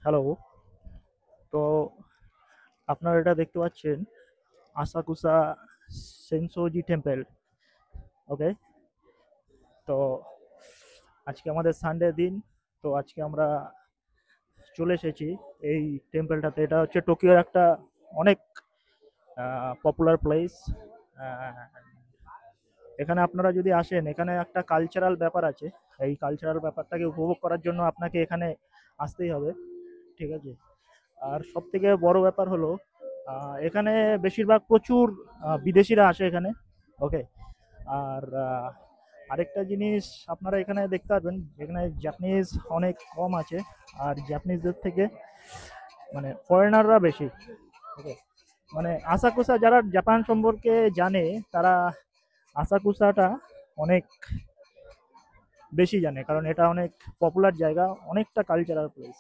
Hello. তো আপনারা এটা দেখতে পাচ্ছেন আসাকুসা সেনসোজি টেম্পল। ওকে। তো আজকে আমাদের সানডে দিন। তো আজকে আমরা চলে এসেছি এই টেম্পলটাতে। এটা হচ্ছে টোকিওর একটা অনেক পপুলার প্লেস। এখানে আপনারা যদি আসেন, এখানে একটা কালচারাল ব্যাপার আছে। এই কালচারাল ব্যাপারটাকে উপভোগ করার জন্য আপনাকে এখানে আসতেই হবে। ঠিক আছে। আর সব থেকে বড় ব্যাপার হলো এখানে বেশিরভাগ প্রচুর বিদেশিরা আসে এখানে। ওকে। আর আরেকটা জিনিস আপনারা এখানে দেখতে পারবেন, এখানে জাপানিজ অনেক কম আছে। আর জাপানিজদের থেকে মানে ফরেনাররা বেশি। ওকে। মানে আসাকুসা যারা জাপান সম্পর্কে জানে, তারা আসাকুসাটা অনেক বেশি জানে, কারণ এটা অনেক পপুলার জায়গা, অনেকটা কালচারাল প্লেস।